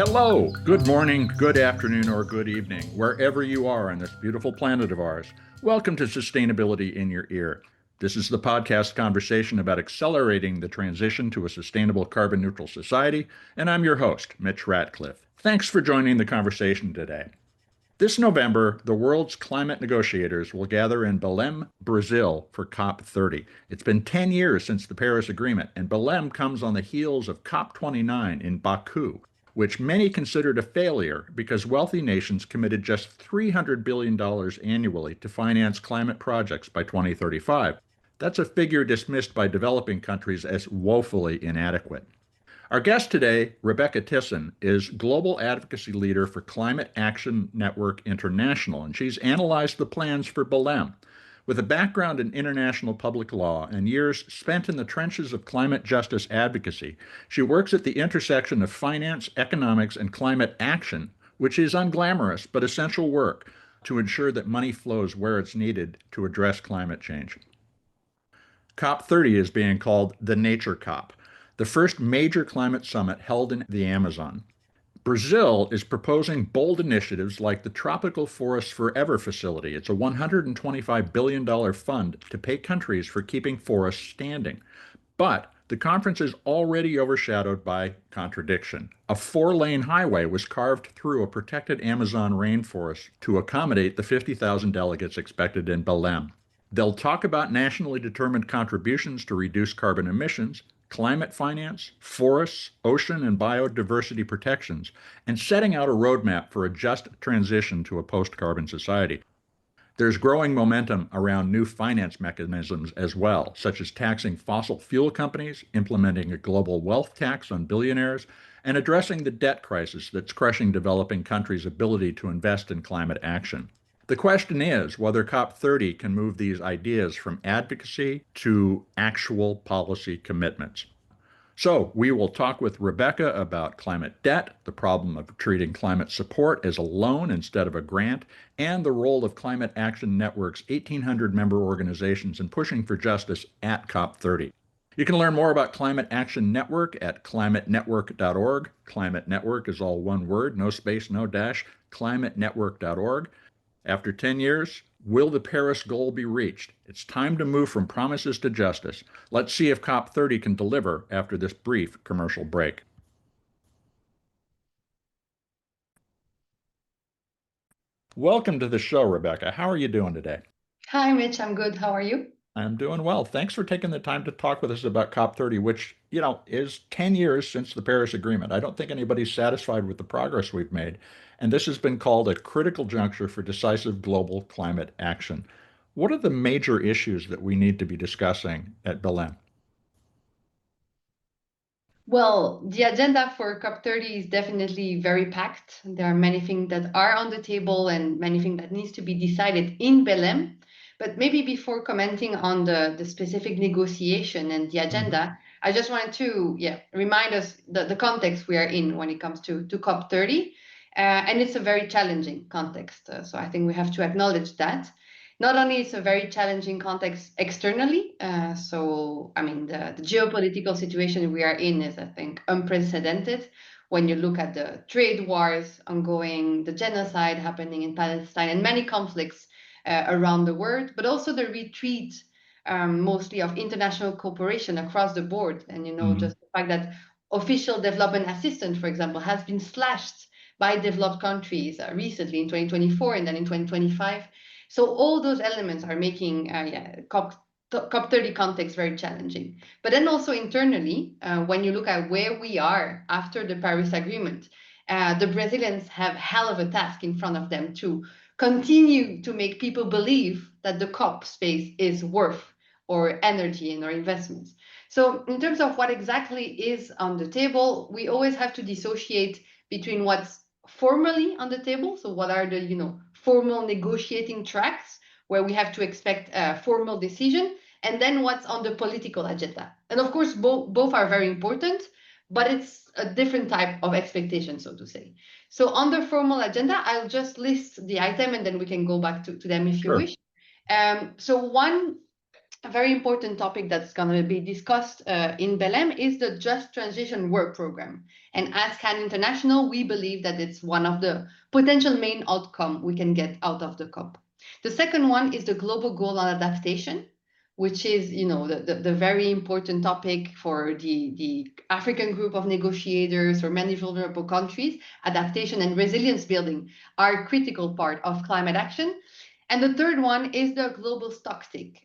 Hello, good morning, good afternoon, or good evening, wherever you are on this beautiful planet of ours. Welcome to Sustainability in Your Ear. This is the podcast conversation about accelerating the transition to a sustainable carbon neutral society, and I'm your host, Mitch Ratcliffe. Thanks for joining the conversation today. This November, the world's climate negotiators will gather in Belém, Brazil for COP30. It's been 10 years since the Paris Agreement, and Belém comes on the heels of COP29 in Baku, which many considered a failure because wealthy nations committed just $300 billion annually to finance climate projects by 2035. That's a figure dismissed by developing countries as woefully inadequate. Our guest today, Rebecca Thissen, is Global Advocacy Leader for Climate Action Network International, and she's analyzed the plans for Belém. With a background in international public law and years spent in the trenches of climate justice advocacy, she works at the intersection of finance, economics, and climate action, which is unglamorous but essential work to ensure that money flows where it's needed to address climate change. COP30 is being called the Nature COP, the first major climate summit held in the Amazon. Brazil is proposing bold initiatives like the Tropical Forest Forever facility. It's a $125 billion fund to pay countries for keeping forests standing. But the conference is already overshadowed by contradiction. A 4-lane highway was carved through a protected Amazon rainforest to accommodate the 50,000 delegates expected in Belém. They'll talk about nationally determined contributions to reduce carbon emissions, climate finance, forests, ocean and biodiversity protections, and setting out a roadmap for a just transition to a post-carbon society. There's growing momentum around new finance mechanisms as well, such as taxing fossil fuel companies, implementing a global wealth tax on billionaires, and addressing the debt crisis that's crushing developing countries' ability to invest in climate action. The question is whether COP30 can move these ideas from advocacy to actual policy commitments. So we will talk with Rebecca about climate debt, the problem of treating climate support as a loan instead of a grant, and the role of Climate Action Network's 1,800 member organizations in pushing for justice at COP30. You can learn more about Climate Action Network at climatenetwork.org. Climate Network is all one word, no space, no dash, climatenetwork.org. After 10 years, will the Paris goal be reached? It's time to move from promises to justice. Let's see if COP30 can deliver after this brief commercial break. Welcome to the show, Rebecca. How are you doing today? Hi, Mitch. I'm good. How are you? I'm doing well. Thanks for taking the time to talk with us about COP30, which, is 10 years since the Paris Agreement. I don't think anybody's satisfied with the progress we've made. And this has been called a critical juncture for decisive global climate action. What are the major issues that we need to be discussing at Belém? Well, the agenda for COP30 is definitely very packed. There are many things that are on the table and many things that needs to be decided in Belém. But maybe before commenting on the specific negotiation and the agenda, I just wanted to remind us the context we are in when it comes to COP30. And it's a very challenging context. So I think we have to acknowledge that. Not only it's a very challenging context externally, the geopolitical situation we are in is, I think, unprecedented. When you look at the trade wars ongoing, the genocide happening in Palestine, and many conflicts around the world, but also the retreat mostly of international cooperation across the board. And, just the fact that official development assistance, for example, has been slashed by developed countries recently in 2024 and then in 2025. So all those elements are making COP30 context very challenging. But then also internally, when you look at where we are after the Paris Agreement, the Brazilians have hell of a task in front of them to continue to make people believe that the COP space is worth our energy and our investments. So in terms of what exactly is on the table, we always have to dissociate between what's formally on the table. So what are the, formal negotiating tracks where we have to expect a formal decision, and then what's on the political agenda. And of course, both are very important, but it's a different type of expectation, so to say. So on the formal agenda, I'll just list the item and then we can go back to them if you wish. So one a very important topic that's going to be discussed in Belém is the Just Transition Work Program. And as Can International, we believe that it's one of the potential main outcome we can get out of the COP. The second one is the global goal on adaptation, which is, the very important topic for the African group of negotiators or many vulnerable countries. Adaptation and resilience building are a critical part of climate action. And the third one is the global stocktake.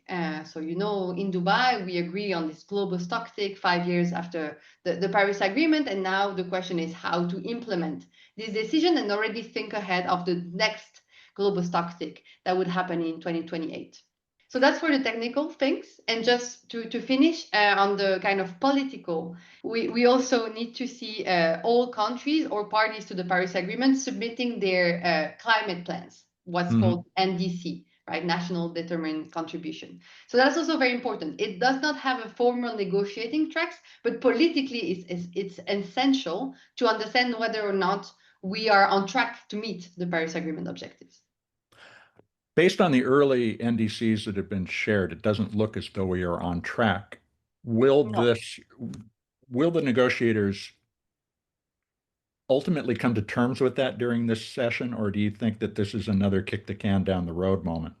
So, in Dubai, we agree on this global stocktake 5 years after the Paris Agreement. And now the question is how to implement this decision and already think ahead of the next global stocktake that would happen in 2028. So that's for the technical things. And just to finish on the kind of political, we also need to see all countries or parties to the Paris Agreement submitting their climate plans, what's called NDC, right? National Determined Contribution. So that's also very important. It does not have a formal negotiating tracks, but politically it's essential to understand whether or not we are on track to meet the Paris Agreement objectives. Based on the early NDCs that have been shared, it doesn't look as though we are on track. Will the negotiators ultimately come to terms with that during this session, or do you think that this is another kick the can down the road moment?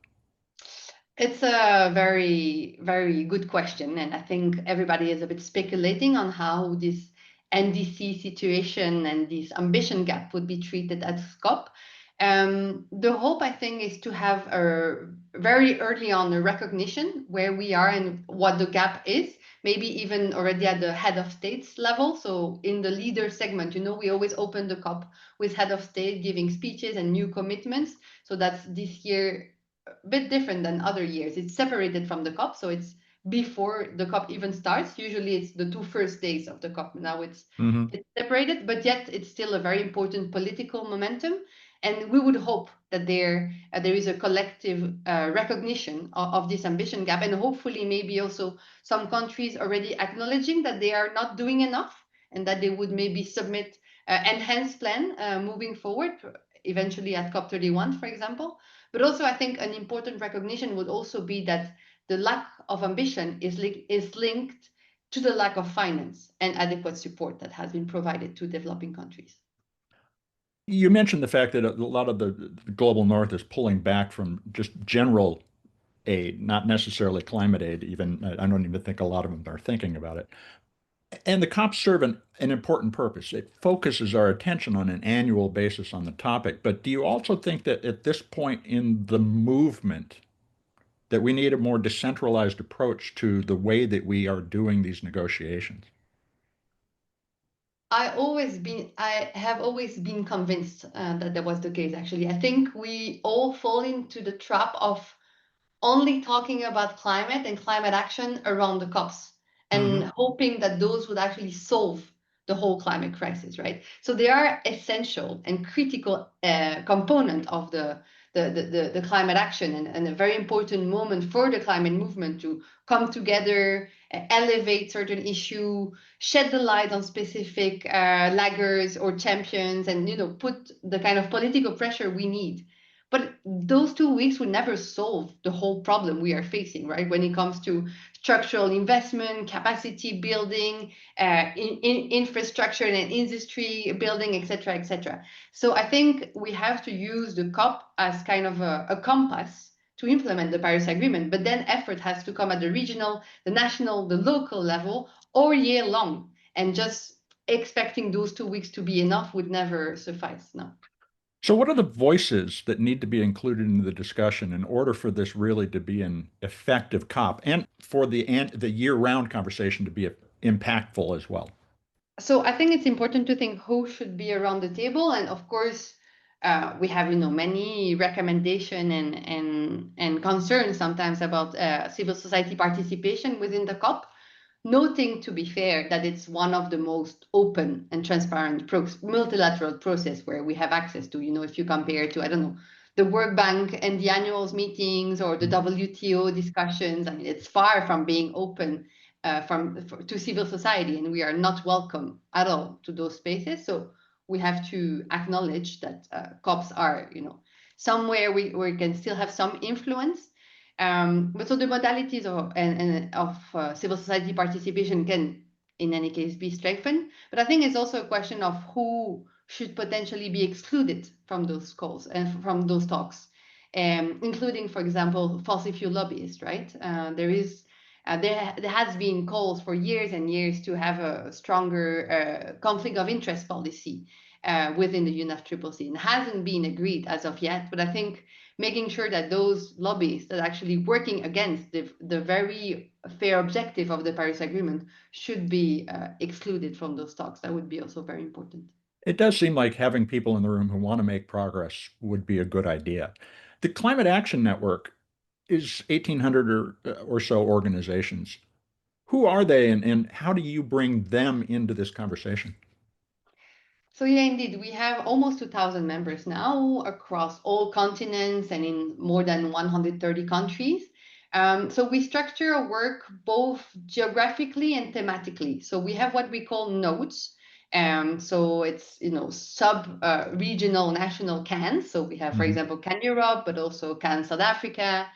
It's a very, very good question. And I think everybody is a bit speculating on how this NDC situation and this ambition gap would be treated at COP. The hope, I think, is to have a very early on a recognition where we are and what the gap is, maybe even already at the head of states level. So in the leader segment, we always open the COP with head of state giving speeches and new commitments. So that's this year a bit different than other years. It's separated from the COP, so it's before the COP even starts. Usually it's the 2 first days of the COP. Now it's separated, but yet it's still a very important political momentum. And we would hope that there is a collective recognition of this ambition gap, and hopefully maybe also some countries already acknowledging that they are not doing enough and that they would maybe submit enhanced plan moving forward, eventually at COP31, for example. But also I think an important recognition would also be that the lack of ambition is linked to the lack of finance and adequate support that has been provided to developing countries. You mentioned the fact that a lot of the global north is pulling back from just general aid, not necessarily climate aid. Even I don't even think a lot of them are thinking about it. And the COPs serve an important purpose. It focuses our attention on an annual basis on the topic. But do you also think that at this point in the movement that we need a more decentralized approach to the way that we are doing these negotiations? I have always been convinced that that was the case, actually. I think we all fall into the trap of only talking about climate and climate action around the COPs and hoping that those would actually solve the whole climate crisis, right? So they are essential and critical component of the climate action and a very important moment for the climate movement to come together, elevate certain issue, shed the light on specific laggards or champions, and put the kind of political pressure we need. But those 2 weeks would never solve the whole problem we are facing, right? When it comes to structural investment, capacity building, infrastructure and industry building, et cetera, et cetera. So I think we have to use the COP as kind of a compass to implement the Paris Agreement, but then effort has to come at the regional, the national, the local level, all year long. And just expecting those 2 weeks to be enough would never suffice, no. So what are the voices that need to be included in the discussion in order for this really to be an effective COP and for the year-round conversation to be impactful as well? So I think it's important to think who should be around the table. And of course, we have many recommendation and concerns sometimes about civil society participation within the COP. Noting, to be fair, that it's one of the most open and transparent multilateral process where we have access to, if you compare to, I don't know, the World Bank and the annual meetings or the WTO discussions, I mean, it's far from being open to civil society, and we are not welcome at all to those spaces. So we have to acknowledge that COPs are, somewhere we can still have some influence. But so the modalities of civil society participation can, in any case, be strengthened. But I think it's also a question of who should potentially be excluded from those calls and from those talks, including, for example, fossil fuel lobbyists, right? There has been calls for years and years to have a stronger conflict of interest policy within the UNFCCC, and hasn't been agreed as of yet. But I think making sure that those lobbyists that are actually working against the very fair objective of the Paris Agreement should be excluded from those talks. That would be also very important. It does seem like having people in the room who want to make progress would be a good idea. The Climate Action Network is 1,800 or so organizations. Who are they, and how do you bring them into this conversation? So yeah, indeed, we have almost 2,000 members now across all continents and in more than 130 countries. So we structure our work both geographically and thematically. So we have what we call nodes. So it's sub regional national CANs. So we have, for example, CAN Europe, but also CAN South Africa,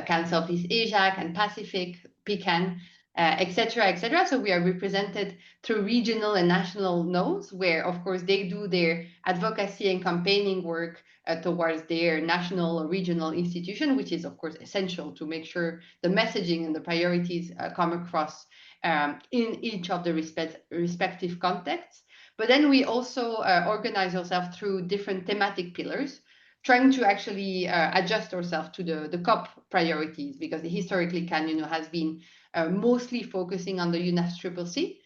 CAN Southeast Asia, CAN Pacific, PCAN, etc., etc. So we are represented through regional and national nodes, where, of course, they do their advocacy and campaigning work towards their national or regional institution, which is, of course, essential to make sure the messaging and the priorities come across in each of the respective contexts. But then we also organize ourselves through different thematic pillars, trying to actually adjust ourselves to the COP priorities, because historically CAN has been mostly focusing on the UNFCCC,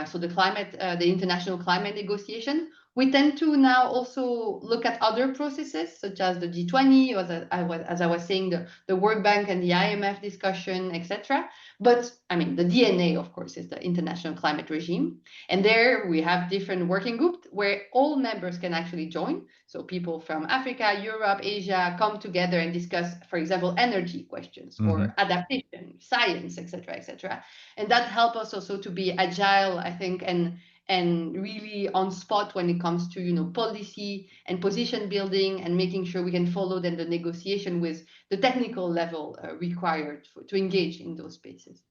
so the international climate negotiation. We tend to now also look at other processes, such as the G20, or as I was saying, the World Bank and the IMF discussion, etc. But I mean, the DNA, of course, is the international climate regime. And there we have different working groups where all members can actually join. So people from Africa, Europe, Asia come together and discuss, for example, energy questions or adaptation, science, etc., etc. And that helps us also to be agile, I think, and really on spot when it comes to policy and position building, and making sure we can follow then the negotiation with the technical level required to engage in those spaces.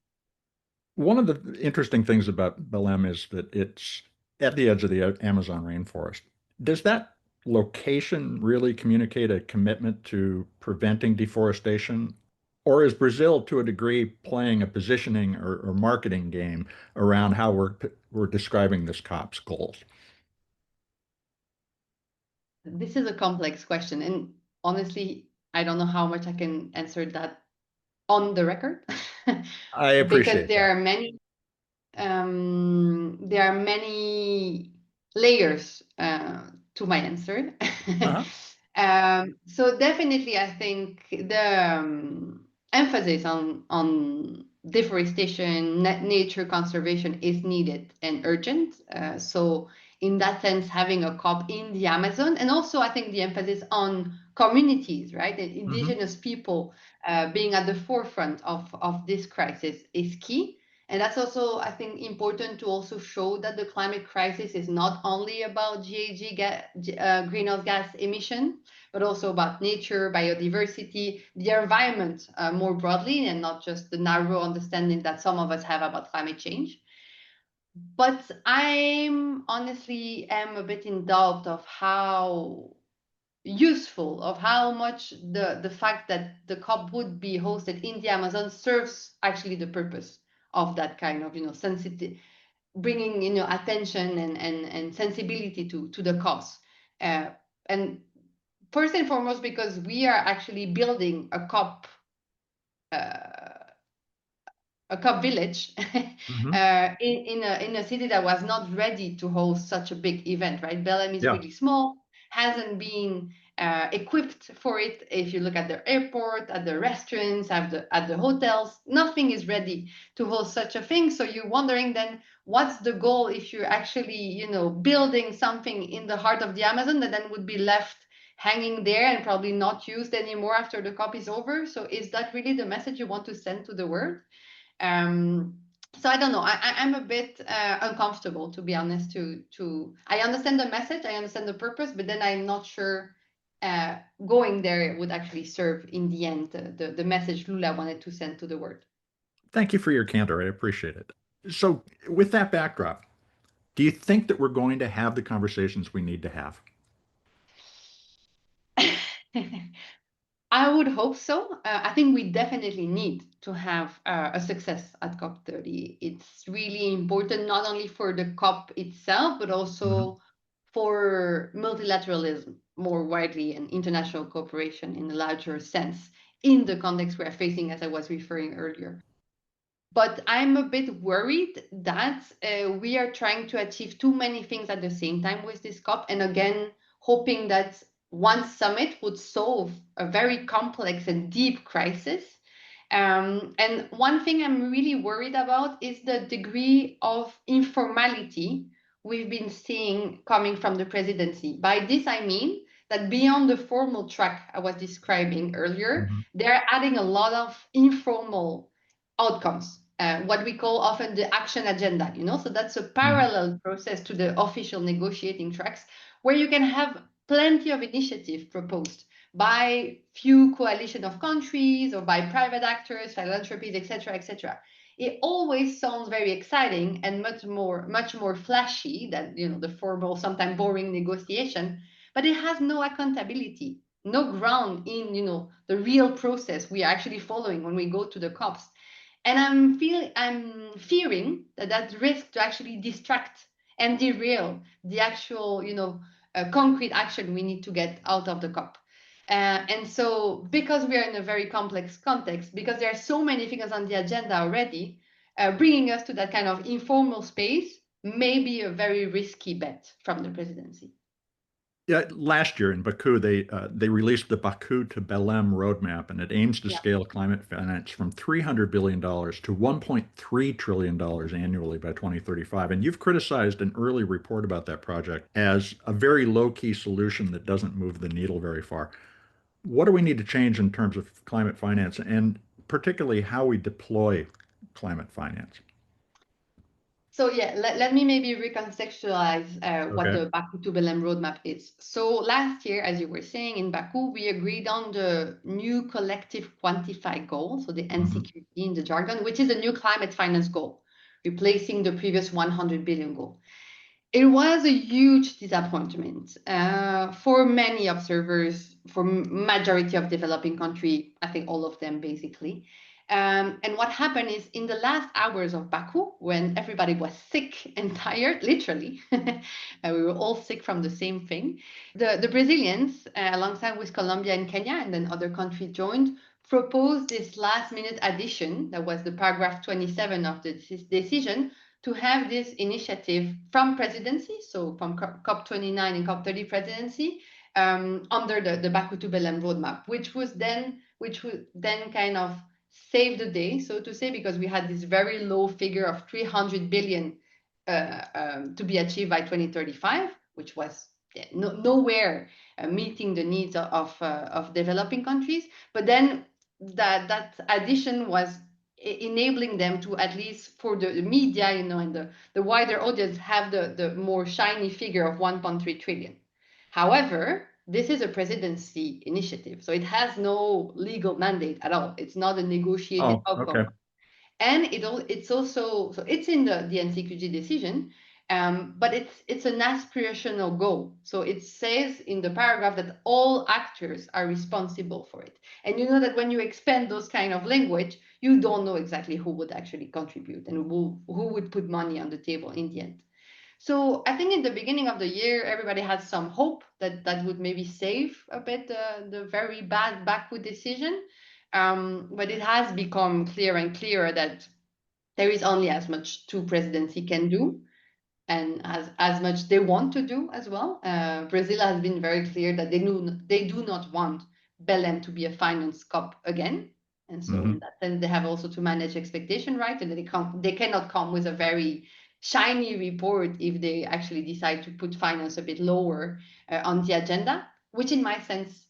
One of the interesting things about Belém is that it's at the edge of the Amazon rainforest. Does that location really communicate a commitment to preventing deforestation? Or is Brazil, to a degree, playing a positioning or marketing game around how we're describing this COP's goals? This is a complex question, and honestly, I don't know how much I can answer that on the record. I appreciate because there are many layers to my answer. So definitely, I think the emphasis on deforestation, nature conservation is needed and urgent. So in that sense, having a COP in the Amazon, and also I think the emphasis on communities, right, and indigenous people being at the forefront of this crisis is key. And that's also, I think, important to also show that the climate crisis is not only about greenhouse gas emission, but also about nature, biodiversity, the environment more broadly, and not just the narrow understanding that some of us have about climate change. But I'm honestly am a bit in doubt of how useful, of how much the fact that the COP would be hosted in the Amazon serves actually the purpose of that kind of sensitive, bringing attention and sensibility to the cause. And first and foremost, because we are actually building a COP village in a city that was not ready to host such a big event, right? Belém is really small, hasn't been equipped for it. If you look at the airport, at the restaurants, at the hotels, nothing is ready to host such a thing. So you're wondering then, what's the goal if you're actually, building something in the heart of the Amazon that then would be left hanging there and probably not used anymore after the COP is over? So is that really the message you want to send to the world? So I don't know. I'm a bit uncomfortable, to be honest. I understand the message, I understand the purpose, but then I'm not sure going there would actually serve in the end the message Lula wanted to send to the world. Thank you for your candor. I appreciate it. So, with that backdrop, do you think that we're going to have the conversations we need to have? I would hope so. I think we definitely need to have a success at COP30. It's really important, not only for the COP itself, but Mhm. also for multilateralism more widely and international cooperation in a larger sense in the context we are facing, as I was referring earlier. But I'm a bit worried that we are trying to achieve too many things at the same time with this COP. And again, hoping that one summit would solve a very complex and deep crisis. And one thing I'm really worried about is the degree of informality we've been seeing coming from the presidency. By this, I mean that beyond the formal track I was describing earlier, Mhm. they're adding a lot of informal outcomes, what we call often the action agenda, so that's a Mhm. parallel process to the official negotiating tracks where you can have plenty of initiative proposed by few coalition of countries or by private actors, philanthropies, etc., etc. It always sounds very exciting and much more flashy than the formal, sometimes boring negotiation, but it has no accountability, no ground in the real process we are actually following when we go to the COPs. And I'm fearing that risk to actually distract and derail the actual concrete action we need to get out of the COP. And so, because we are in a very complex context, because there are so many things on the agenda already, bringing us to that kind of informal space may be a very risky bet from the presidency. Yeah, last year in Baku, they released the Baku to Belém roadmap, and it aims to Yeah. scale climate finance from $300 billion to $1.3 trillion annually by 2035. And you've criticized an early report about that project as a very low-key solution that doesn't move the needle very far. What do we need to change in terms of climate finance, and particularly how we deploy climate finance? So yeah, let me maybe recontextualize what Okay. the Baku to Belém roadmap is. So last year, as you were saying, in Baku, we agreed on the new collective quantified goal, so the Mhm. NCQG in the jargon, which is a new climate finance goal, replacing the previous 100 billion goal. It was a huge disappointment for many observers, for majority of developing countries, I think all of them basically. And what happened is in the last hours of Baku, when everybody was sick and tired, literally, we were all sick from the same thing, the Brazilians, alongside with Colombia and Kenya, and then other countries joined, proposed this last minute addition, that was the paragraph 27 of the decision, to have this initiative from presidency, so from COP29 and COP30 presidency, under the Baku to Belém roadmap, which would then kind of save the day, so to say, because we had this very low figure of 300 billion to be achieved by 2035, which was nowhere meeting the needs of developing countries. But then that addition was enabling them to, at least for the media, and the wider audience, have the more shiny figure of 1.3 trillion. However, this is a presidency initiative, so it has no legal mandate at all. It's not a negotiated Oh, okay. outcome. And it's also, so it's in the NCQG decision, but it's an aspirational goal. So it says in the paragraph that all actors are responsible for it. And you know that when you expand those kind of language, you don't know exactly who would actually contribute and who would put money on the table in the end. So I think in the beginning of the year, everybody had some hope that that would maybe save a bit the very bad Baku decision. But it has become clearer and clearer that there is only as much two presidency can do, and as much they want to do as well. Brazil has been very clear that they do not want Belém to be a finance COP again. And so in Mhm. that sense, they have also to manage expectation, right? And they cannot come with a very shiny report if they actually decide to put finance a bit lower on the agenda, which in my sense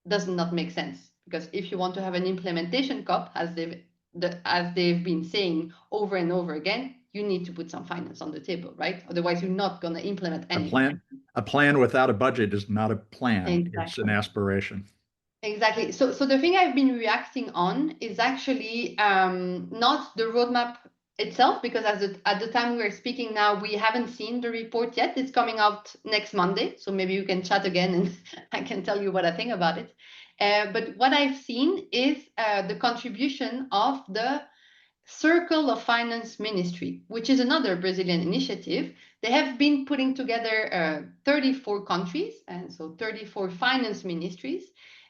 does not make sense. Because if you want to have an implementation COP, as they've been saying over and over again, you need to put some finance on the table, right? Otherwise, you're not going to implement anything. A plan without a budget is not a plan. Exactly. It's an aspiration. Exactly. So the thing I've been reacting on is actually not the roadmap itself, because at the time we're speaking now, we haven't seen the report yet. It's coming out next Monday, so maybe you can chat again and I can tell you what I think about it. But what I've seen is the contribution of the Circle of Finance Ministry, which is another Brazilian initiative. They have been putting together 34 countries, and so 34 finance ministries,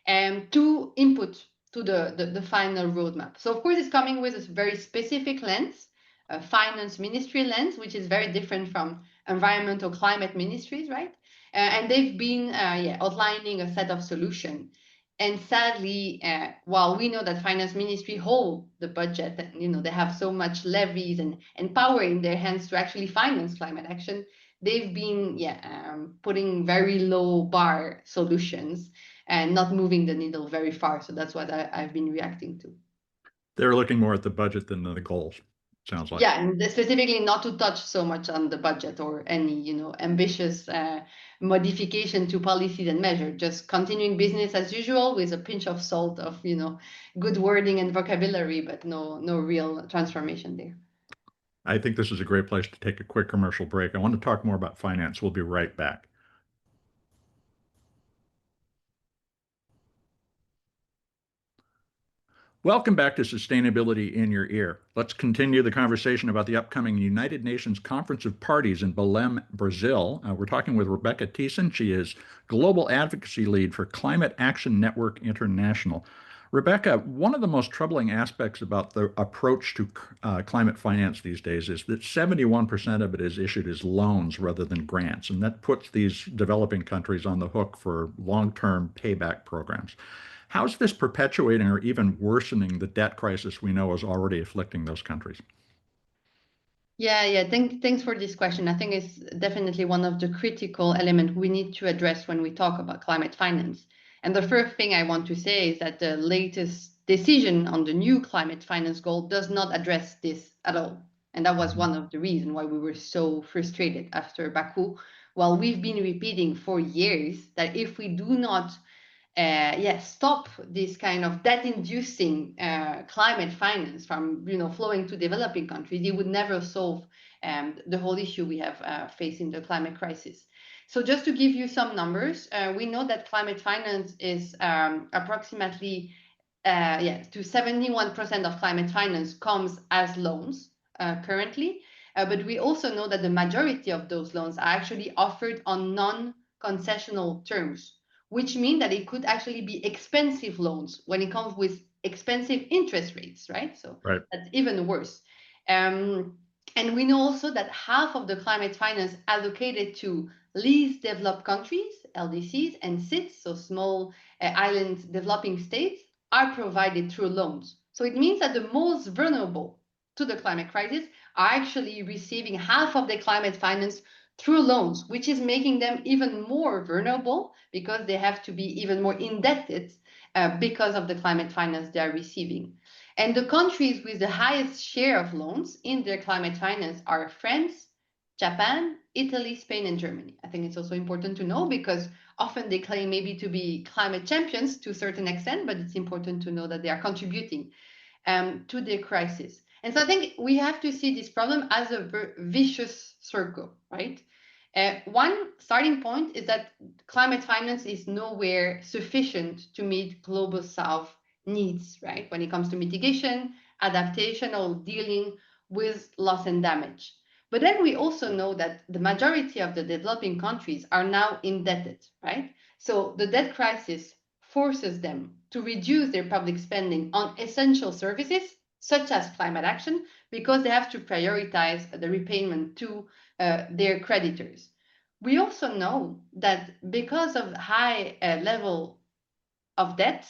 to input to the final roadmap. So of course it's coming with a very specific lens, a finance ministry lens, which is very different from environmental climate ministries, right? And they've been outlining a set of solutions. And sadly, while we know that finance ministry hold the budget, and they have so much levies and power in their hands to actually finance climate action, they've been putting very low bar solutions and not moving the needle very far. So that's what I've been reacting to. They're looking more at the budget than the goals, sounds like. Yeah, and specifically not to touch so much on the budget or any, ambitious modification to policies and measures, just continuing business as usual with a pinch of salt of, good wording and vocabulary, but no real transformation there. I think this is a great place to take a quick commercial break. I want to talk more about finance. We'll be right back. Welcome back to Sustainability in Your Ear. Let's continue the conversation about the upcoming United Nations Conference of Parties in Belém, Brazil. We're talking with Rebecca Thissen. She is Global Advocacy Lead for Climate Action Network International. Rebecca, one of the most troubling aspects about the approach to climate finance these days is that 71% of it is issued as loans rather than grants, and that puts these developing countries on the hook for long-term payback programs. How's this perpetuating or even worsening the debt crisis we know is already afflicting those countries? Yeah. Thanks for this question. I think it's definitely one of the critical elements we need to address when we talk about climate finance. And the first thing I want to say is that the latest decision on the new climate finance goal does not address this at all. And that was one of the reasons why we were so frustrated after Baku. Well, we've been repeating for years that if we do not stop this kind of debt-inducing climate finance from flowing to developing countries, it would never solve the whole issue we have facing the climate crisis. So just to give you some numbers, we know that climate finance is approximately to 71% of climate finance comes as loans currently. But we also know that the majority of those loans are actually offered on non-concessional terms, which means that it could actually be expensive loans when it comes with expensive interest rates, right? So that's even worse. And we know also that half of the climate finance allocated to least developed countries, LDCs, and SIDS, so small island developing states, are provided through loans. So it means that the most vulnerable to the climate crisis are actually receiving half of the climate finance through loans, which is making them even more vulnerable because they have to be even more indebted because of the climate finance they are receiving. And the countries with the highest share of loans in their climate finance are France, Japan, Italy, Spain, and Germany. I think it's also important to know because often they claim maybe to be climate champions to a certain extent, but it's important to know that they are contributing to the crisis. And so I think we have to see this problem as a vicious circle, right? One starting point is that climate finance is nowhere sufficient to meet global south needs, right? When it comes to mitigation, adaptation, or dealing with loss and damage. But then we also know that the majority of the developing countries are now indebted, right? So the debt crisis forces them to reduce their public spending on essential services, such as climate action, because they have to prioritize the repayment to their creditors. We also know that because of high level of debt,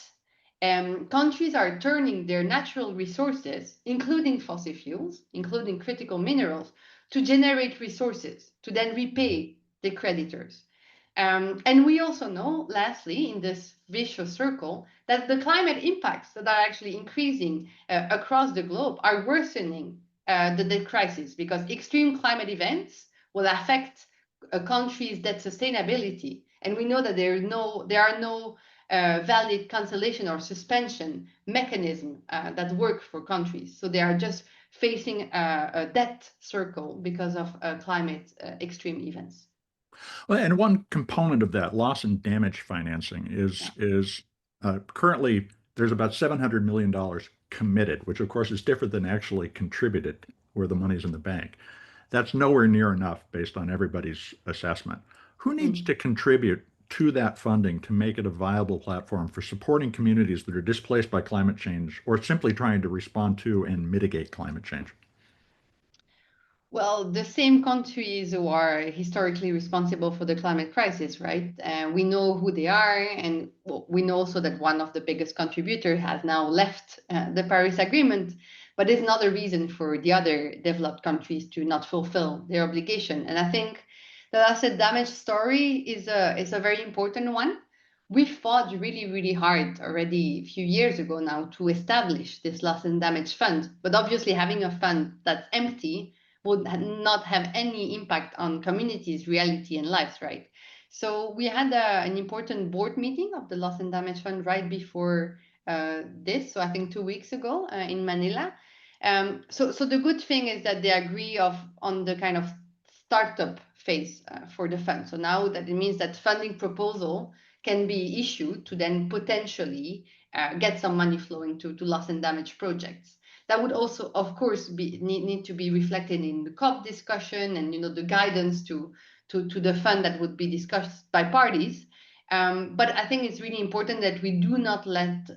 countries are turning their natural resources, including fossil fuels, including critical minerals, to generate resources to then repay the creditors. And we also know, lastly, in this vicious circle, that the climate impacts that are actually increasing across the globe are worsening the debt crisis, because extreme climate events will affect a country's debt sustainability. And we know that there are no valid cancellation or suspension mechanism that work for countries. So they are just facing a debt circle because of climate extreme events. Well, and one component of that loss and damage financing is currently there's about $700 million committed, which of course is different than actually contributed where the money's in the bank. That's nowhere near enough based on everybody's assessment. Who needs to contribute to that funding to make it a viable platform for supporting communities that are displaced by climate change or simply trying to respond to and mitigate climate change? Well, the same countries who are historically responsible for the climate crisis, right? We know who they are, and we know also that one of the biggest contributors has now left the Paris Agreement. But it's not a reason for the other developed countries to not fulfill their obligation. And I think the loss and damage story is a very important one. We fought really, really hard already a few years ago now to establish this loss and damage fund. But obviously, having a fund that's empty would not have any impact on communities' reality and lives, right? So we had an important board meeting of the Loss and Damage Fund right before this, so I think 2 weeks ago in Manila. So the good thing is that they agree on the kind of startup phase for the fund. So now that it means that funding proposal can be issued to then potentially get some money flowing to loss and damage projects. That would also, of course, need to be reflected in the COP discussion and the guidance to the fund that would be discussed by parties. But I think it's really important that we do not let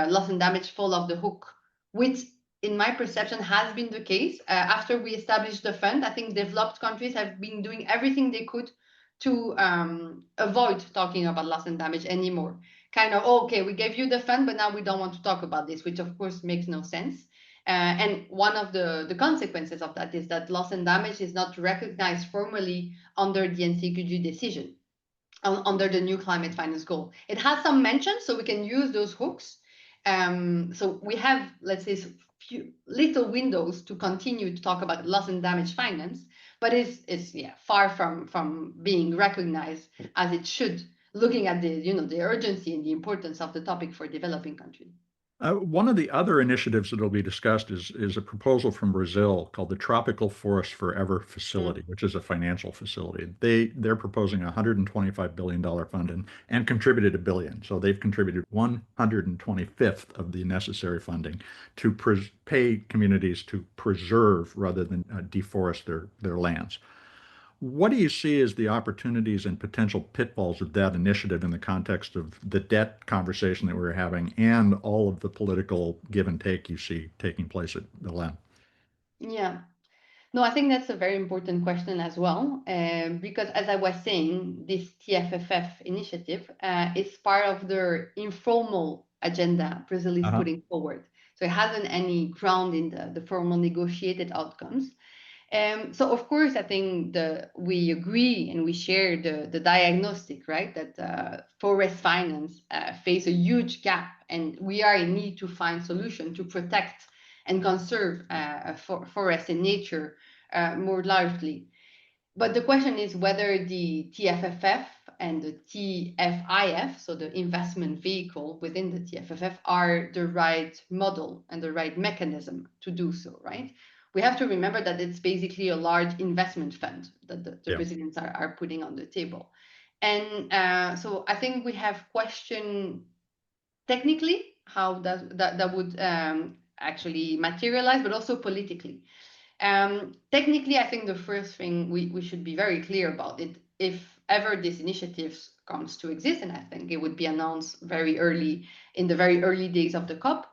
loss and damage fall off the hook, which in my perception has been the case. After we established the fund, I think developed countries have been doing everything they could to avoid talking about loss and damage anymore. Kind of, okay, we gave you the fund, but now we don't want to talk about this, which of course makes no sense. And one of the consequences of that is that loss and damage is not recognized formally under the NCQG decision, under the new climate finance goal. It has some mentions, so we can use those hooks. So we have, let's say, few little windows to continue to talk about loss and damage finance, but it's far from being recognized as it should, looking at the urgency and the importance of the topic for developing countries. One of the other initiatives that will be discussed is a proposal from Brazil called the Tropical Forest Forever Facility, which is a financial facility. They're proposing a $125 billion fund and contributed $1 billion. So they've contributed 125th of the necessary funding to pay communities to preserve rather than deforest their lands. What do you see as the opportunities and potential pitfalls of that initiative in the context of the debt conversation that we're having and all of the political give and take you see taking place at Belém? Yeah. No, I think that's a very important question as well, because as I was saying, this TFFF initiative is part of their informal agenda Brazil is putting forward. So it hasn't any ground in the formal negotiated outcomes. So of course, I think we agree and we share the diagnostic, right? That forest finance face a huge gap, and we are in need to find solution to protect and conserve forests and nature more largely. But the question is whether the TFFF and the TFIF, so the investment vehicle within the TFFF, are the right model and the right mechanism to do so, right? We have to remember that it's basically a large investment fund that the Brazilians are putting on the table. And so I think we have questioned technically how that would actually materialize, but also politically. Technically, I think the first thing we should be very clear about it, if ever this initiative comes to exist, and I think it would be announced very early in the very early days of the COP,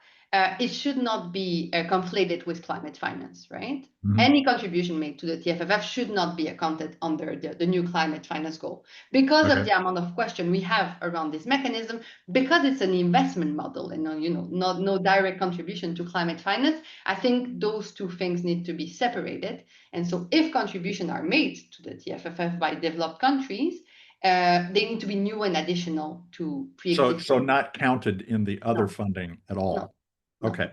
it should not be conflated with climate finance, right? Any contribution made to the TFFF should not be accounted under the new climate finance goal because of the amount of question we have around this mechanism, because it's an investment model and no direct contribution to climate finance. I think those two things need to be separated. And so if contributions are made to the TFFF by developed countries, they need to be new and additional to pre-existing. So not counted in the other funding at all. No. Okay.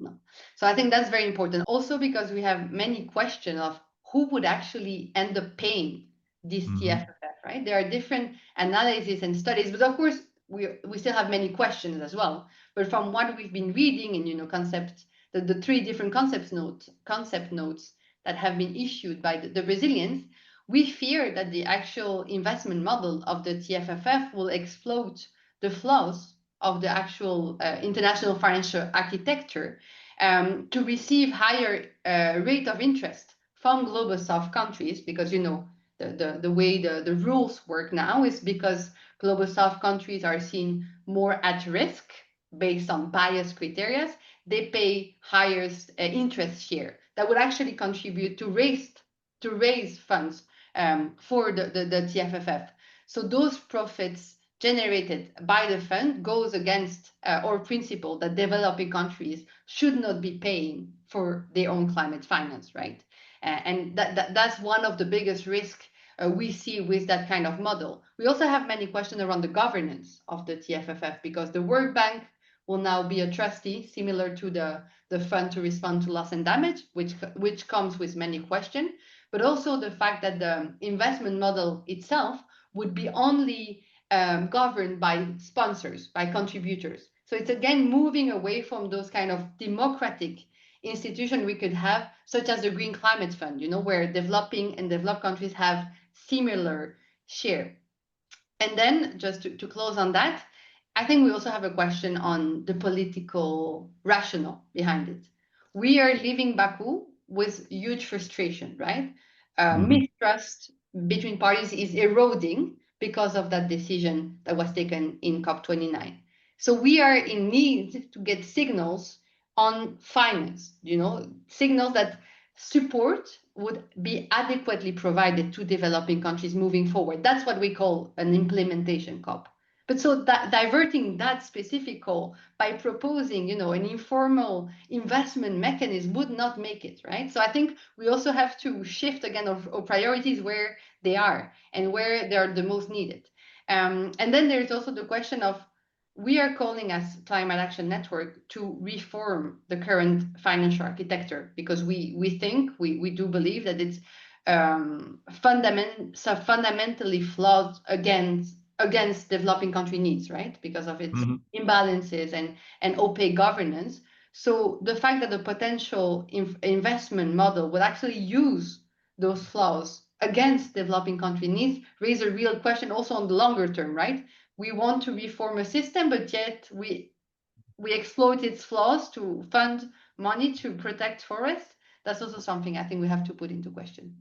No. So I think that's very important. Also because we have many questions of who would actually end up paying this TFFF, right? There are different analyses and studies, but of course we still have many questions as well. But from what we've been reading and the three different concept notes that have been issued by the Brazilians, we fear that the actual investment model of the TFFF will exploit the flaws of the actual international financial architecture to receive higher rate of interest from global south countries, because the way the rules work now is because global south countries are seen more at risk based on biased criteria. They pay highest interest share that would actually contribute to raise funds for the TFFF. So those profits generated by the fund goes against our principle that developing countries should not be paying for their own climate finance, right? And that's one of the biggest risks we see with that kind of model. We also have many questions around the governance of the TFFF, because the World Bank will now be a trustee similar to the fund to respond to loss and damage, which comes with many questions, but also the fact that the investment model itself would be only governed by sponsors, by contributors. So it's again moving away from those kind of democratic institutions we could have, such as the Green Climate Fund, where developing and developed countries have similar share. And then just to close on that, I think we also have a question on the political rationale behind it. We are leaving Baku with huge frustration, right? Mistrust between parties is eroding because of that decision that was taken in COP29. So we are in need to get signals on finance, signals that support would be adequately provided to developing countries moving forward. That's what we call an implementation COP. But so diverting that specific call by proposing, an informal investment mechanism would not make it, right? So I think we also have to shift again our priorities where they are and where they are the most needed. And then there's also the question of, we are calling as Climate Action Network to reform the current financial architecture, because we think, we do believe that it's fundamentally flawed against developing country needs, right? Because of its imbalances and opaque governance. So the fact that the potential investment model will actually use those flaws against developing country needs raise a real question also on the longer term, right? We want to reform a system, but yet we exploit its flaws to fund money to protect forests. That's also something I think we have to put into question.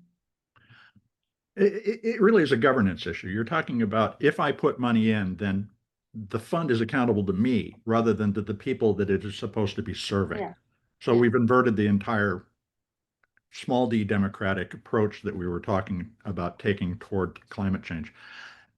It really is a governance issue. You're talking about, if I put money in, then the fund is accountable to me rather than to the people that it is supposed to be serving. Yeah. So we've inverted the entire small d democratic approach that we were talking about taking toward climate change.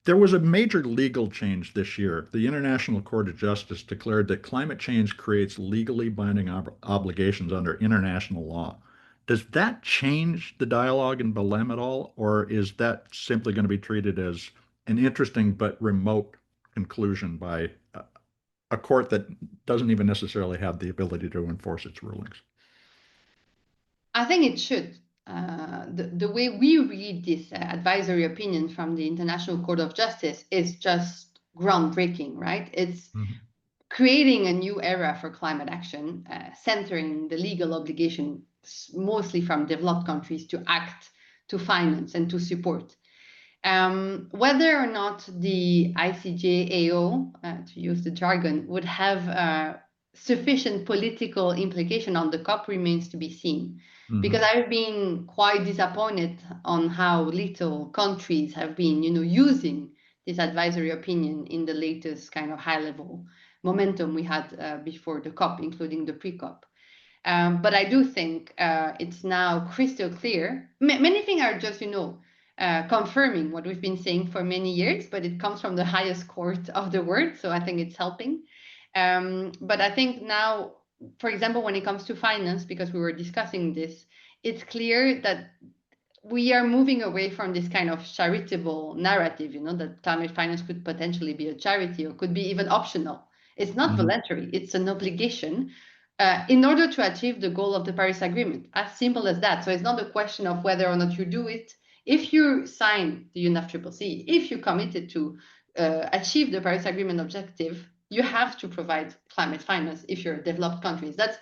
There was a major legal change this year. The International Court of Justice declared that climate change creates legally binding obligations under international law. Does that change the dialogue in Belém at all, or is that simply going to be treated as an interesting but remote conclusion by a court that doesn't even necessarily have the ability to enforce its rulings? I think it should. The way we read this advisory opinion from the International Court of Justice is just groundbreaking, right? It's creating a new era for climate action, centering the legal obligation mostly from developed countries to act, to finance, and to support. Whether or not the ICJ-AO, to use the jargon, would have sufficient political implication on the COP remains to be seen. Because I've been quite disappointed on how little countries have been, using this advisory opinion in the latest kind of high-level momentum we had before the COP, including the pre-COP. But I do think it's now crystal clear. Many things are just, confirming what we've been saying for many years, but it comes from the highest court of the world, so I think it's helping. But I think now, for example, when it comes to finance, because we were discussing this, it's clear that we are moving away from this kind of charitable narrative, that climate finance could potentially be a charity or could be even optional. It's not voluntary, it's an obligation in order to achieve the goal of the Paris Agreement. As simple as that. So it's not a question of whether or not you do it. If you sign the UNFCCC, if you committed to achieve the Paris Agreement objective, you have to provide climate finance if you're developed countries. That's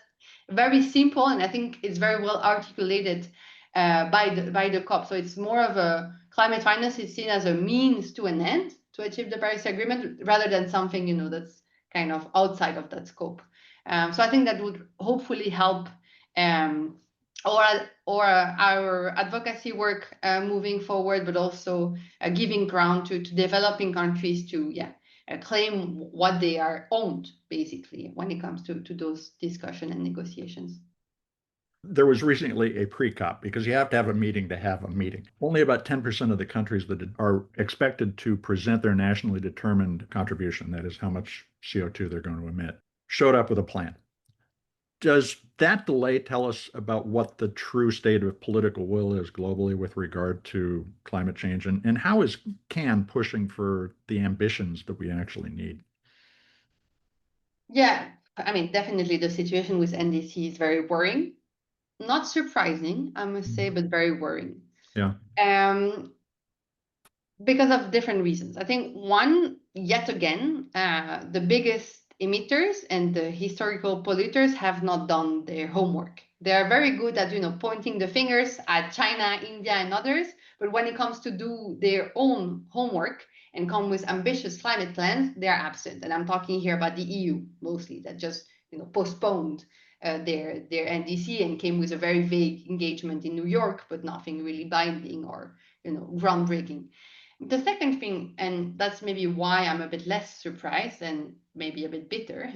very simple, and I think it's very well articulated by the COP. So it's more of a climate finance is seen as a means to an end to achieve the Paris Agreement rather than something, you know, that's kind of outside of that scope. So I think that would hopefully help or our advocacy work moving forward, but also giving ground to developing countries to claim what they are owned, basically, when it comes to those discussion and negotiations. There was recently a pre-COP because you have to have a meeting to have a meeting. Only about 10% of the countries that are expected to present their nationally determined contribution, that is how much CO2 they're going to emit, showed up with a plan. Does that delay tell us about what the true state of political will is globally with regard to climate change? And how is Cannes pushing for the ambitions that we actually need? Yeah, I mean, definitely the situation with NDC is very worrying. Not surprising, I must say, but very worrying. Yeah. Because of different reasons. I think one, yet again, the biggest emitters and the historical polluters have not done their homework. They are very good at, you know, pointing the fingers at China, India, and others, but when it comes to do their own homework and come with ambitious climate plans, they are absent. And I'm talking here about the EU mostly, that just, you know, postponed their NDC and came with a very vague engagement in New York, but nothing really binding or, you know, groundbreaking. The second thing, and that's maybe why I'm a bit less surprised and maybe a bit bitter,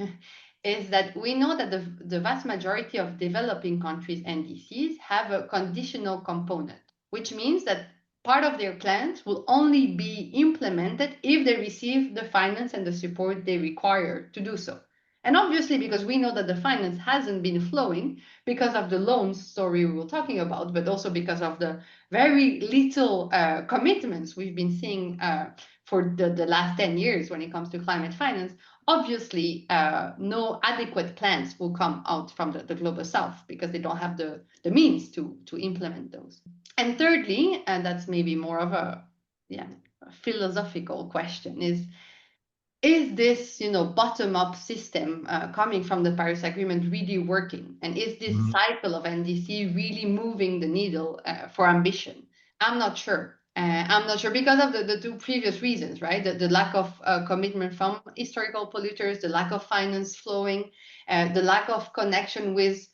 is that we know that the vast majority of developing countries' NDCs have a conditional component, which means that part of their plans will only be implemented if they receive the finance and the support they require to do so. And obviously, because we know that the finance hasn't been flowing because of the loans story we were talking about, but also because of the very little commitments we've been seeing for the last 10 years when it comes to climate finance, obviously no adequate plans will come out from the global south because they don't have the means to implement those. And thirdly, and that's maybe more of a philosophical question, is this, you know, bottom-up system coming from the Paris Agreement really working? And is this cycle of NDC really moving the needle for ambition? I'm not sure. I'm not sure because of the two previous reasons, right? The lack of commitment from historical polluters, the lack of finance flowing, the lack of connection with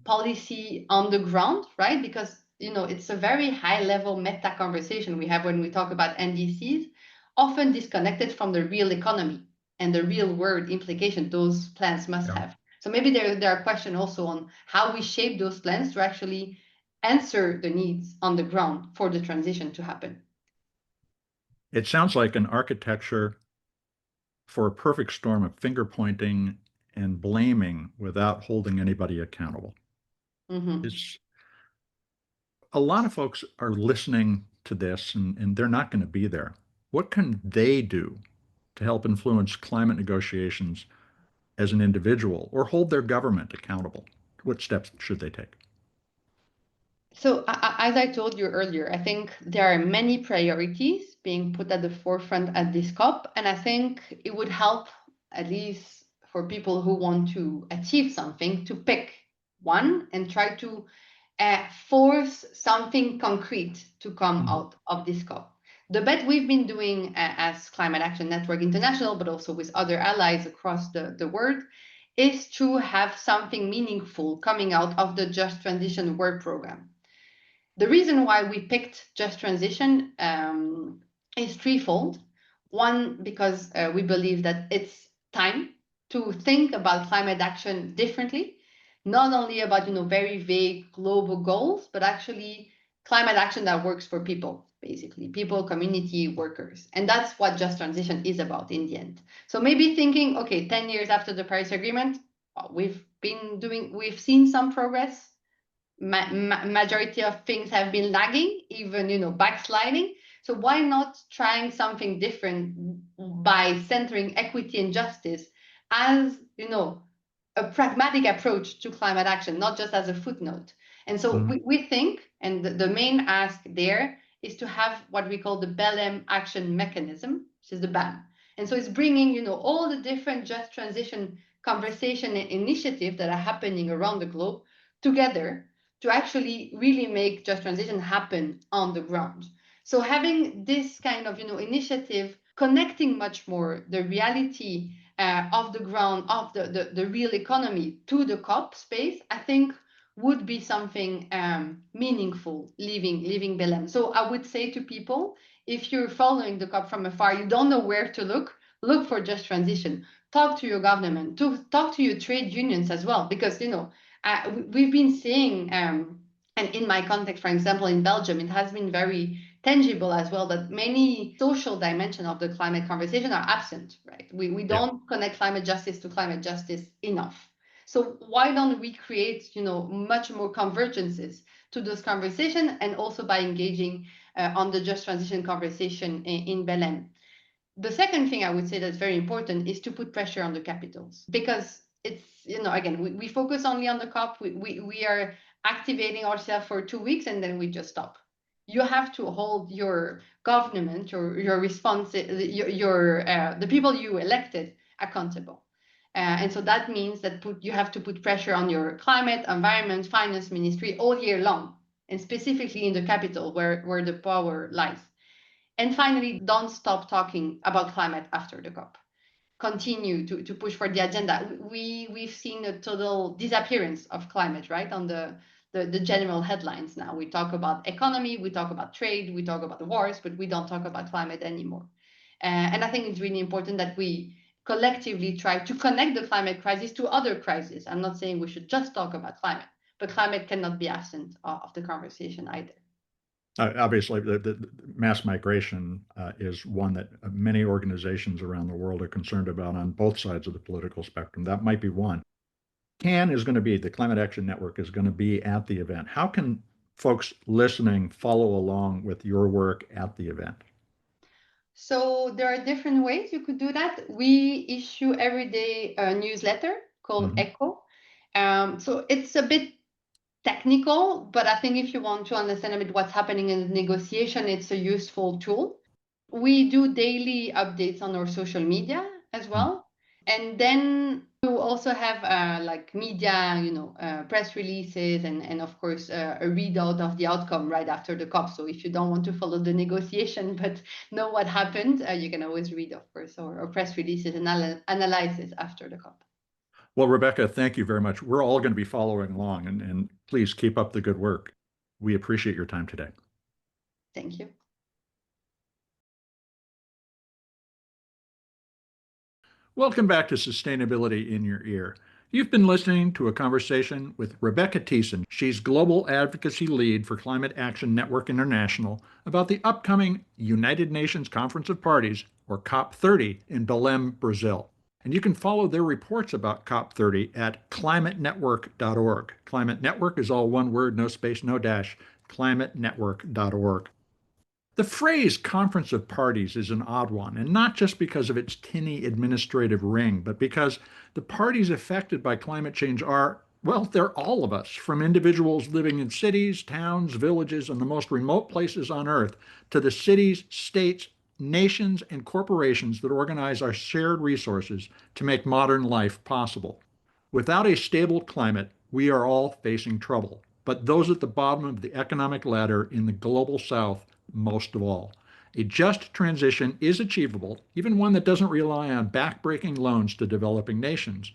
policy on the ground, right? Because, you know, it's a very high-level meta conversation we have when we talk about NDCs, often disconnected from the real economy and the real world implication those plans must have. So maybe there are questions also on how we shape those plans to actually answer the needs on the ground for the transition to happen. It sounds like an architecture for a perfect storm of finger pointing and blaming without holding anybody accountable. It's, a lot of folks are listening to this and they're not going to be there. What can they do to help influence climate negotiations as an individual or hold their government accountable? What steps should they take? So as I told you earlier, I think there are many priorities being put at the forefront at this COP, and I think it would help, at least for people who want to achieve something, to pick one and try to force something concrete to come out of this COP. The bet we've been doing as Climate Action Network International, but also with other allies across the world, is to have something meaningful coming out of the Just Transition Work Program. The reason why we picked Just Transition is threefold. One, because we believe that it's time to think about climate action differently, not only about, you know, very vague global goals, but actually climate action that works for people, basically, people, community, workers. And that's what Just Transition is about in the end. So maybe thinking, okay, 10 years after the Paris Agreement, we've seen some progress. Majority of things have been lagging, even, you know, backsliding. So why not trying something different by centering equity and justice as, you know, a pragmatic approach to climate action, not just as a footnote. And so we think, and the main ask there is to have what we call the Belém action mechanism, which is the BAM. And so it's bringing, all the different just transition conversation and initiatives that are happening around the globe together to actually really make just transition happen on the ground. So having this kind of, initiative connecting much more the reality of the ground, of the real economy to the COP space, I think would be something meaningful leaving Belém. So I would say to people, if you're following the COP from afar, you don't know where to look for just transition. Talk to your government, talk to your trade unions as well, because we've been seeing, and in my context, for example, in Belgium, it has been very tangible as well that many social dimensions of the climate conversation are absent, right? We don't connect climate justice to climate justice enough. So why don't we create, much more convergences to those conversations, and also by engaging on the just transition conversation in Belém. The second thing I would say that's very important is to put pressure on the capitals, because it's, again, we focus only on the COP. We are activating ourselves for 2 weeks and then we just stop. You have to hold your government, your response, the people you elected accountable. And so that means that you have to put pressure on your climate, environment, finance ministry all year long, and specifically in the capital where the power lies. And finally, don't stop talking about climate after the COP. Continue to push for the agenda. We've seen a total disappearance of climate, right, on the general headlines now. We talk about economy, we talk about trade, we talk about the wars, but we don't talk about climate anymore. And I think it's really important that we collectively try to connect the climate crisis to other crises. I'm not saying we should just talk about climate, but climate cannot be absent of the conversation either. Obviously, the mass migration is one that many organizations around the world are concerned about on both sides of the political spectrum. That might be one. The Climate Action Network is going to be at the event. How can folks listening follow along with your work at the event? So there are different ways you could do that. We issue every day a newsletter called Echo. So it's a bit technical, but I think if you want to understand a bit what's happening in the negotiation, it's a useful tool. We do daily updates on our social media as well. And then we also have like media, press releases and of course a readout of the outcome right after the COP. So if you don't want to follow the negotiation but know what happened, you can always read, of course, or press releases and analysis after the COP. Well, Rebecca, thank you very much. We're all going to be following along, and please keep up the good work. We appreciate your time today. Thank you. Welcome back to Sustainability in Your Ear. You've been listening to a conversation with Rebecca Thissen. She's Global Advocacy Lead for Climate Action Network International about the upcoming United Nations Conference of Parties, or COP30, in Belém, Brazil. And you can follow their reports about COP30 at climatenetwork.org. Climate Network is all one word, no space, no dash, climatenetwork.org. The phrase Conference of Parties is an odd one, and not just because of its tinny administrative ring, but because the parties affected by climate change are, well, they're all of us, from individuals living in cities, towns, villages, and the most remote places on Earth, to the cities, states, nations, and corporations that organize our shared resources to make modern life possible. Without a stable climate, we are all facing trouble, but those at the bottom of the economic ladder in the global south most of all. A just transition is achievable, even one that doesn't rely on backbreaking loans to developing nations.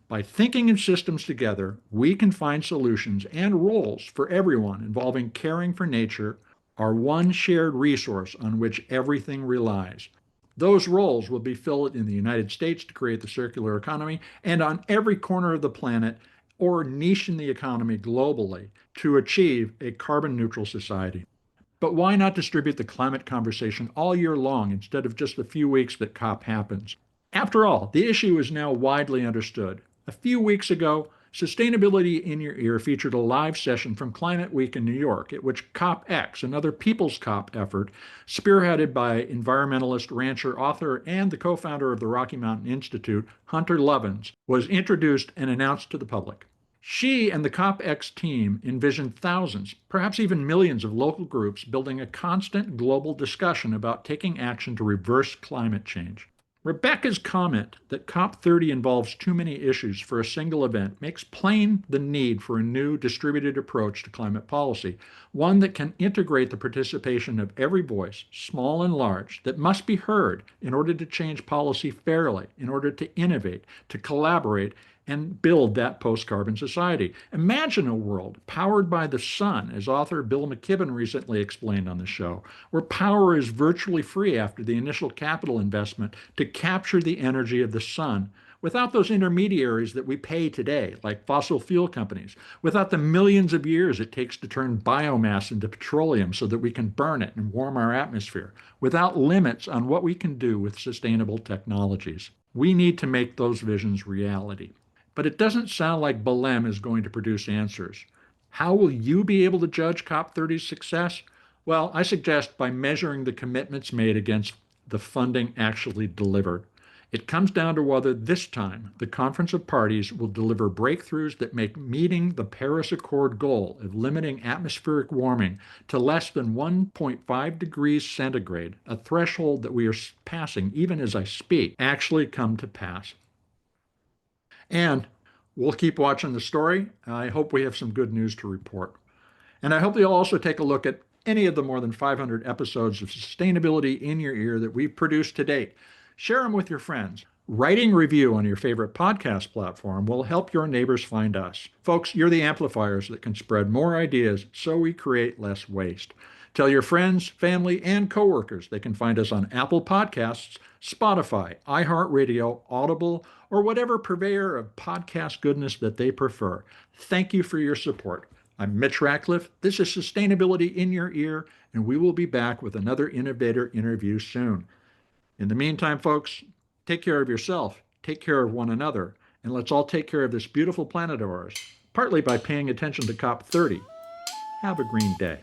By thinking in systems together, we can find solutions and roles for everyone involving caring for nature, our one shared resource on which everything relies. Those roles will be filled in the United States to create the circular economy and on every corner of the planet or niche in the economy globally to achieve a carbon neutral society. But why not distribute the climate conversation all year long instead of just the few weeks that COP happens? After all, the issue is now widely understood. A few weeks ago, Sustainability in Your Ear featured a live session from Climate Week in New York, at which COP-X, another People's COP effort, spearheaded by environmentalist, rancher, author, and the co-founder of the Rocky Mountain Institute, Hunter Lovins, was introduced and announced to the public. She and the COP-X team envisioned thousands, perhaps even millions of local groups building a constant global discussion about taking action to reverse climate change. Rebecca's comment that COP30 involves too many issues for a single event makes plain the need for a new distributed approach to climate policy, one that can integrate the participation of every voice, small and large, that must be heard in order to change policy fairly, in order to innovate, to collaborate, and build that post-carbon society. Imagine a world powered by the sun, as author Bill McKibben recently explained on the show, where power is virtually free after the initial capital investment to capture the energy of the sun, without those intermediaries that we pay today, like fossil fuel companies, without the millions of years it takes to turn biomass into petroleum so that we can burn it and warm our atmosphere, without limits on what we can do with sustainable technologies. We need to make those visions reality. But it doesn't sound like Belém is going to produce answers. How will you be able to judge COP30's success? Well, I suggest by measuring the commitments made against the funding actually delivered. It comes down to whether this time the Conference of Parties will deliver breakthroughs that make meeting the Paris Accord goal of limiting atmospheric warming to less than 1.5 degrees centigrade, a threshold that we are passing even as I speak, actually come to pass. And we'll keep watching the story. I hope we have some good news to report. And I hope you'll also take a look at any of the more than 500 episodes of Sustainability in Your Ear that we've produced to date. Share them with your friends. Writing a review on your favorite podcast platform will help your neighbors find us. Folks, you're the amplifiers that can spread more ideas so we create less waste. Tell your friends, family, and coworkers they can find us on Apple Podcasts, Spotify, iHeartRadio, Audible, or whatever purveyor of podcast goodness that they prefer. Thank you for your support. I'm Mitch Ratcliffe. This is Sustainability in Your Ear, and we will be back with another innovator interview soon. In the meantime, folks, take care of yourself, take care of one another, and let's all take care of this beautiful planet of ours, partly by paying attention to COP30. Have a green day.